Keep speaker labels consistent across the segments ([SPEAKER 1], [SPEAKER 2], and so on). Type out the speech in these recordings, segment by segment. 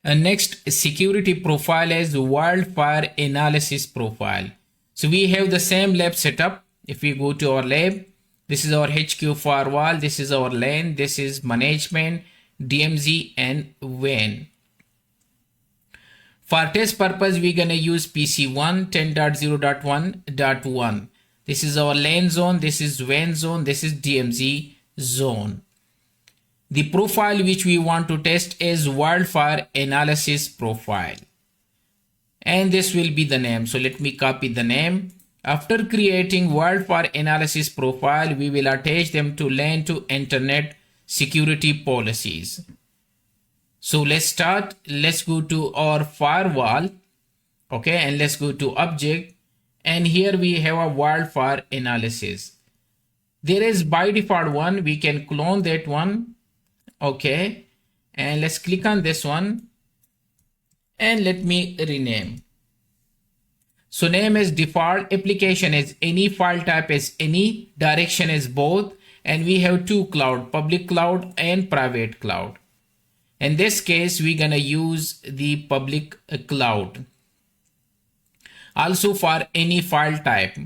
[SPEAKER 1] Next security profile is WildFire analysis profile. So we have the same lab setup. If we go to our lab, this is our HQ firewall, this is our LAN, this is management, DMZ and WAN. For test purpose, we're gonna use PC1 10.0.1.1. This is our LAN zone, this is WAN zone, this is DMZ zone. The profile which we want to test is WildFire analysis profile. And this will be the name. So let me copy the name. After creating WildFire analysis profile, we will attach them to LAN to internet security policies. So let's start. Let's go to our firewall. Okay, and let's go to object. And here we have a WildFire analysis. There is by default one. We can clone that one. Okay, and let's click on this one and let me rename. So name is default, application is any, file type is any, direction is both, and we have two cloud, public cloud and private cloud. In this case, we're gonna use the public cloud. Also for any file type.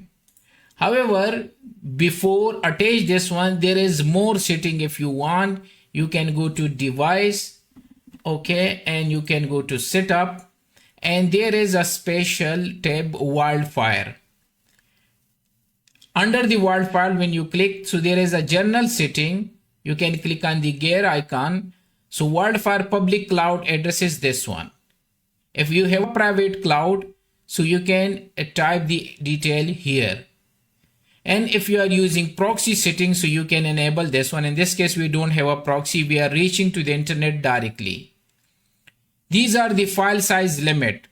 [SPEAKER 1] However, before attach this one, there is more setting. If you want, you can go to device, okay, and you can go to setup, and there is a special tab WildFire. Under the WildFire, when you click, so there is a general setting. You can click on the gear icon. So WildFire public cloud address is this one. If you have a private cloud, so you can type the detail here. And if you are using proxy settings, so you can enable this one. In this case, we don't have a proxy. We are reaching to the internet directly. These are the file size limit.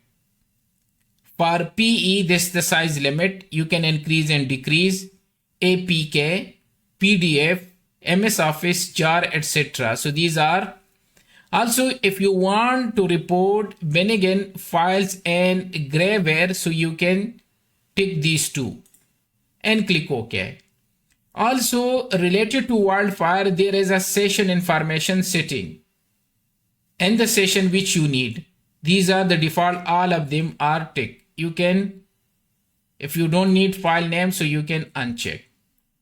[SPEAKER 1] For PE, this is the size limit. You can increase and decrease. APK, PDF, MS Office, JAR, etc. So these are. Also, if you want to report Bennigan files and grayware, so you can tick these two and click OK. Also related to WildFire, there is a session information setting and the session which you need. These are the default, all of them are ticked. You can, if you don't need file name, so you can uncheck.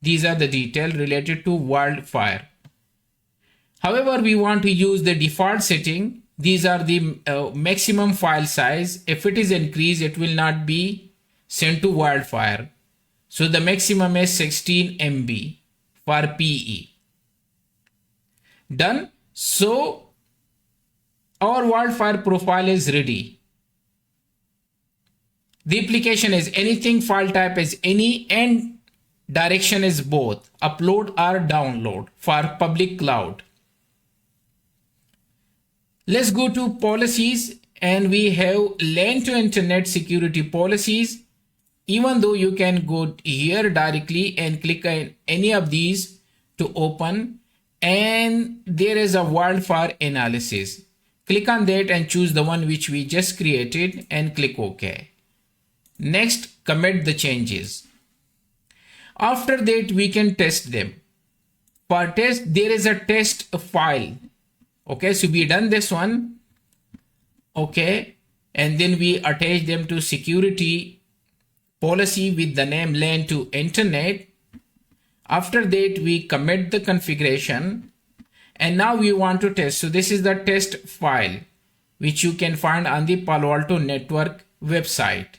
[SPEAKER 1] These are the details related to WildFire. However, we want to use the default setting. These are the maximum file size. If it is increased, it will not be sent to WildFire. So the maximum is 16 MB for PE. Done. So our WildFire profile is ready. The application is anything, file type is any, and direction is both, upload or download for public cloud. Let's go to policies, and we have LAN to internet security policies. Even though you can go here directly and click on any of these to open, and there is a WildFire analysis. Click on that and choose the one which we just created and click OK. Next, commit the changes. After that, we can test them. For test, there is a test file. Okay, so we done this one. Okay, and then we attach them to security policy with the name LAN to internet. After that, we commit the configuration, and now we want to test. So this is the test file which you can find on the Palo Alto Network website.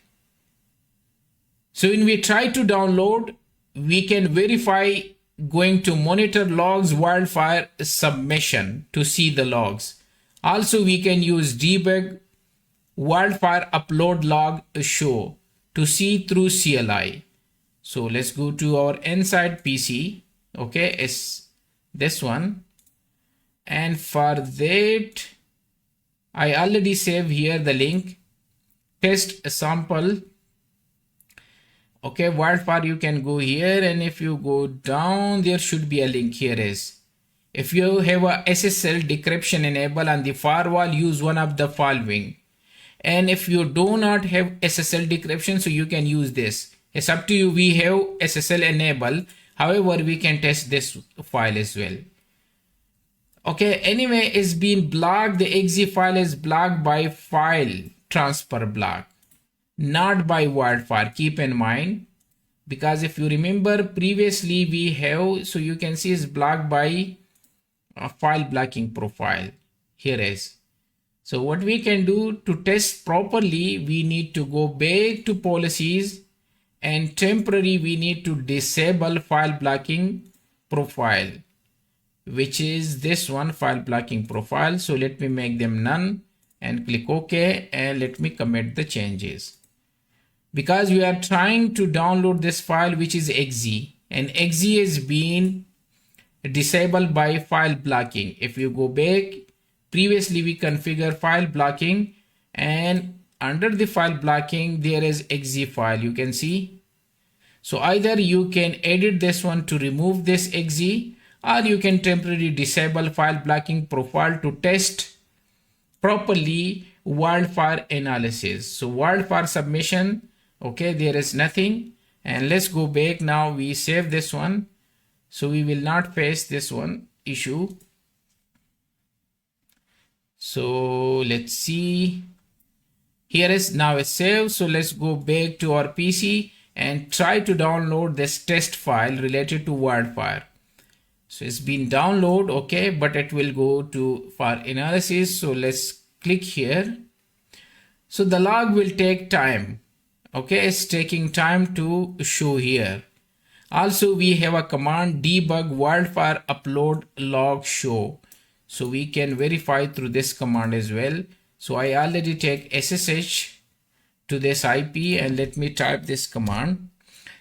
[SPEAKER 1] So when we try to download, we can verify going to monitor logs WildFire submission to see the logs. Also, we can use debug WildFire upload log show to see through CLI. So let's go to our inside PC. Okay, it's this one. And for that, I already saved here the link, test sample. Okay, WildFire, you can go here, and if you go down, there should be a link. Here is, if you have a SSL decryption enabled on the firewall, use one of the following. And if you do not have SSL decryption, so you can use this. It's up to you. We have SSL enabled. However, we can test this file as well. Okay, anyway, it's been blocked. The exe file is blocked by file transfer block, not by WildFire. Keep in mind, because if you remember previously we have, so you can see it's blocked by a file blocking profile. Here is. So what we can do to test properly, we need to go back to policies, and temporary we need to disable file blocking profile, which is this one, file blocking profile. So let me make them none and click OK, and let me commit the changes, because we are trying to download this file which is exe, and exe is being disabled by file blocking. If you go back, previously we configure file blocking, and under the file blocking there is exe file, you can see. So either you can edit this one to remove this exe, or you can temporarily disable file blocking profile to test properly WildFire analysis. So WildFire submission, okay, there is nothing. And let's go back now. We save this one, so we will not face this one issue. So let's see, here is now a save. So let's go back to our PC and try to download this test file related to WildFire. So it's been downloaded, okay, but it will go to for analysis. So let's click here. So the log will take time, okay, it's taking time to show here. Also we have a command debug WildFire upload log show, so we can verify through this command as well. So I already take SSH to this IP, and let me type this command.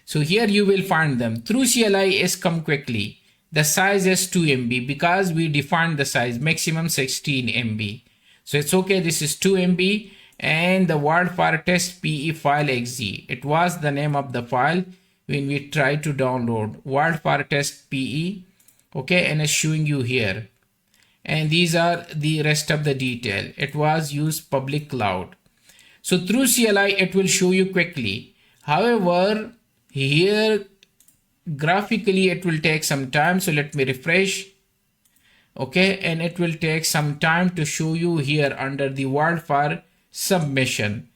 [SPEAKER 1] So here you will find them. Through CLI is come quickly. The size is 2 MB because we defined the size maximum 16 MB. So it's okay, this is 2 MB, and the WildFire test PE file exe. It was the name of the file when we tried to download WildFire test PE, okay, and it's showing you here. And these are the rest of the detail. It was used public cloud. So through CLI it will show you quickly. However, here graphically it will take some time. So let me refresh, okay, and it will take some time to show you here under the WildFire submission.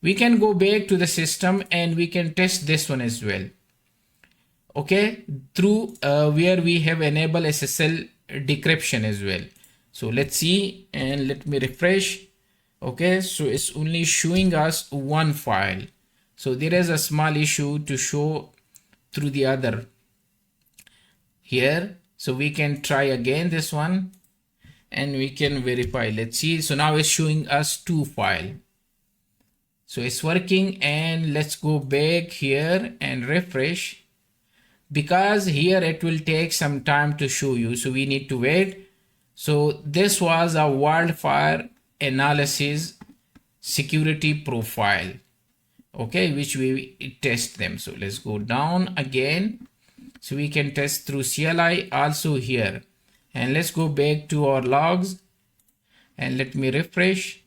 [SPEAKER 1] We can go back to the system and we can test this one as well, okay, through where we have enabled SSL decryption as well. So let's see, and let me refresh. Okay, so it's only showing us one file. So there is a small issue to show through the other here. So we can try again this one and we can verify. Let's see. So now it's showing us two files. So it's working, and let's go back here and refresh, because here it will take some time to show you. So we need to wait. So this was a WildFire analysis security profile, okay, which we test them. So let's go down again, so we can test through CLI also here, and let's go back to our logs and let me refresh.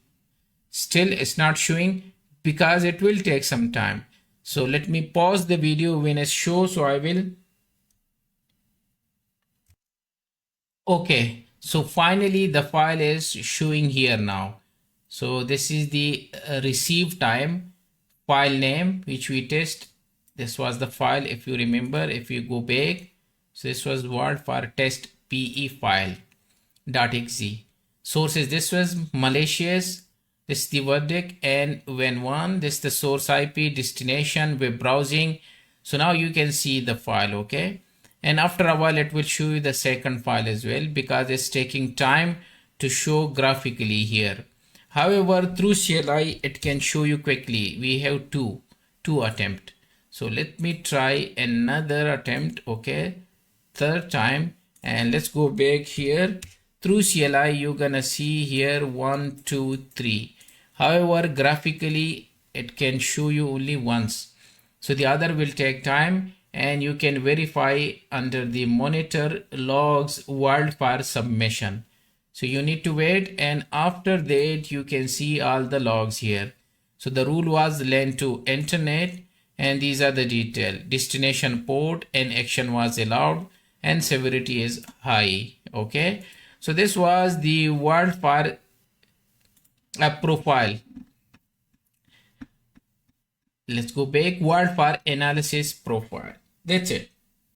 [SPEAKER 1] Still it's not showing because it will take some time. So let me pause the video when it shows. So I will, okay, so finally the file is showing here now. So this is the receive time file name which we test. This was the file, if you remember, if you go back. So this was WildFire test PE file .exe. Sources, this was malicious. This is the verdict, and when one, this is the source IP, destination, web browsing. So now you can see the file, okay, and after a while it will show you the second file as well, because it's taking time to show graphically here. However, through CLI it can show you quickly. We have two attempt. So let me try another attempt, okay, third time, and let's go back here. Through CLI you're gonna see here 1 2 3. However, graphically it can show you only once, so the other will take time, and you can verify under the monitor logs WildFire submission. So you need to wait, and after that you can see all the logs here. So the rule was LAN to internet, and these are the detail. Destination port and action was allowed, and severity is high, okay. So this was the WildFire profile. Let's go back. WildFire analysis profile. That's it.